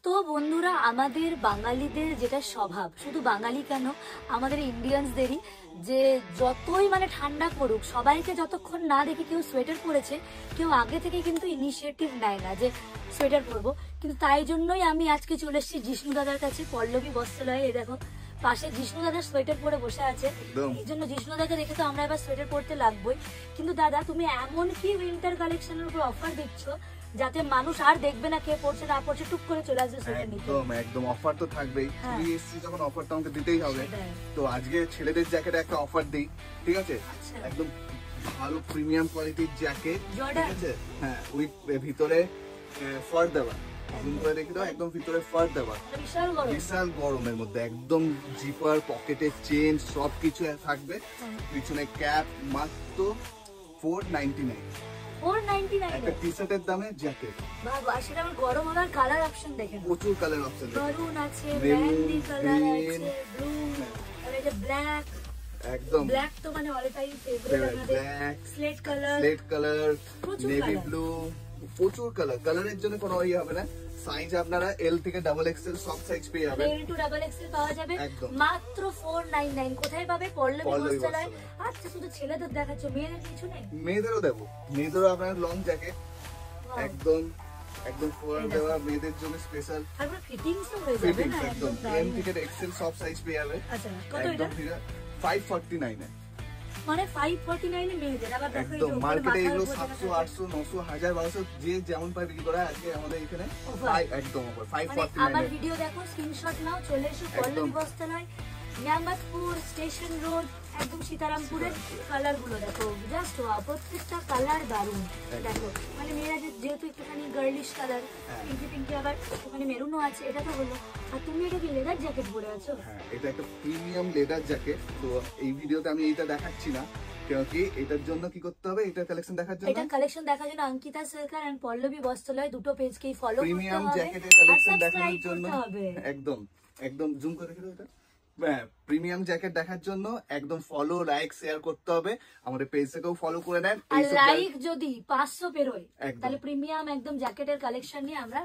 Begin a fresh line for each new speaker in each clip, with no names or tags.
তো বন্ধুরা, আমাদের বাঙালিদের যেটা স্বভাব, শুধু বাঙালি কেন আমাদের ইন্ডিয়ানসদেরই, যে যতই মানে ঠান্ডা পড়ুক সবাইকে যতক্ষণ না দেখি কেউ সোয়েটার পরেছে, কেউ আগে থেকে কিন্তু ইনিশিয়েটিভ নেয় না যে সোয়েটার পরবো। কিন্তু তাই জন্যই আমি আজকে চলে এসেছি জিষ্ণু দাদার কাছে, পল্লবী বস্ত্রালয়ে। এই দেখো পাশে জিষ্ণু দাদার সোয়েটার পরে বসে আছে, এই জন্য জিষ্ণু দাদাকে দেখে তো আমরা এবার সোয়েটার পরতে লাগবোই। কিন্তু দাদা, তুমি এমন কি উইন্টার কালেকশনের উপর অফার দিচ্ছ যাতে মানুষ আর দেখবে না কে পড়ছে না পড়ছে, টুক করে চলে আসবে সোয়েটার নিতে।
একদম একদম অফার তো থাকবেই, তুমি এসেছি যখন অফারটা আমাকে দিতেই হবে। তো আজকে ছেলেদের জ্যাকেটে একটা অফার দিই, ঠিক আছে? একদম ভালো প্রিমিয়াম কোয়ালিটির জ্যাকেট, ঠিক আছে? হ্যাঁ, উইথ ভিতরে ফার দেওয়া, দেখি দাও, একদম ভিতরে ফার দেওয়া, বিশাল গরমের মধ্যে একদম জিপার, পকেটের চেন সবকিছু থাকবে। পিছনে ক্যাপ, মাত্র 499।
499
একটা টি-শার্টের দামে জ্যাকেট।
বাবা, আসলে আমার গরম হওয়ার কালার অপশন দেখেন,
প্রচুর কালার অপশন,
মেরুন আছে, মেহেন্দি কালার আছে, ব্লু, আর এই যে ব্ল্যাক।
একদম
ব্ল্যাক তো মানে অল টাইম ফেভারিট আমাদের।
Black,
slate colour,
navy blue, প্রচুর কালার। কালারের জন্য কোনো ইয়ে হবে না। সাইজ আপনারা এল থেকে ডাবল এক্সেল সব সাইজ পেয়ে যাবেন।
এল টু ডাবল এক্সেল পাওয়া যাবে মাত্র 499। কোথায় পাবে? পল্লবী বস্ত্রালয়। আচ্ছা, শুধু ছেলেদের দেখাচ্ছ, মেয়েদের কিছু নেই?
মেয়েদেরও দেবো, মেয়েদেরও আপনার লং জ্যাকেট একদম একদম ফোর দেওয়া, মেয়েদের জন্য স্পেশাল।
আর পুরো ফিটিংসও হয়ে যাবে না
একদম। এম থেকে এক্সেল সব সাইজ পেয়ে যাবে।
আচ্ছা, কত এটা?
549 এ,
মানে 549 এ মেয়েদের। আবার দেখো
একদম মার্কেটে এগুলো 700 800 900 1000 1200 যে যেমন পায় বিক্রি করা। আজকে আমাদের এখানে একদম অফার 549।
আমার ভিডিও দেখো, স্ক্রিনশট নাও, চলে এসো পল্লবী বস্ত্রালয়, নিয়ামতপুর স্টেশন রোড, একদম সীতারামপুরের। কালার গুলো দেখো, জাস্ট ওয়াও, প্রত্যেকটা কালার দারুণ। দেখো মানে মেয়েরা যেহেতু একটুখানি গার্লিশ কালার, পিঙ্কি পিঙ্কি, আবার একটুখানি মেরুনও আছে, এটা তো হলো। আর তুমি এটা কি লেদার জ্যাকেট পরে আছো?
হ্যাঁ, এটা একটা প্রিমিয়াম লেদার জ্যাকেট। তো এই ভিডিওতে আমি এইটা দেখাচ্ছি না, কারণ কি এটার জন্য কি করতে হবে, এটা কালেকশন দেখার জন্য,
এটা কালেকশন দেখার জন্য অঙ্কিতা সরকার এন্ড পল্লবী বস্ত্রালয় দুটো পেজকেই ফলো করতে হবে।
প্রিমিয়াম জ্যাকেটের কালেকশন দেখার জন্য একদম একদম জুম করে রেখে দাও এটা। প্রিমিয়াম জ্যাকেট দেখার জন্য একদম ফলো, লাইক, শেয়ার করতে হবে। আমাদের পেজ থেকেও ফলো করে নেন।
আর লাইক যদি 500 পেরোয়, তাহলে প্রিমিয়াম একদম জ্যাকেটের কালেকশন নিয়ে আমরা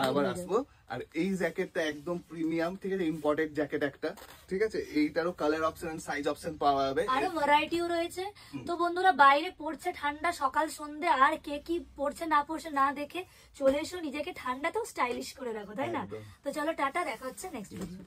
আবার আসবো। আর এই জ্যাকেটটা একদম প্রিমিয়াম, ঠিক আছে? ইম্পোর্টেড জ্যাকেট একটা, ঠিক আছে? এইটারও কালার অপশন, সাইজ অপশন পাওয়া যাবে,
আরো ভ্যারাইটিও রয়েছে। তো বন্ধুরা, বাইরে পড়ছে ঠান্ডা সকাল সন্ধে, আর কে কি পড়ছে না পড়ছে না দেখে চলে এসো, নিজেকে ঠান্ডাতেও স্টাইলিশ করে রাখো, তাই না? তো চলো টাটা, দেখা হচ্ছে নেক্সট ভিডিও।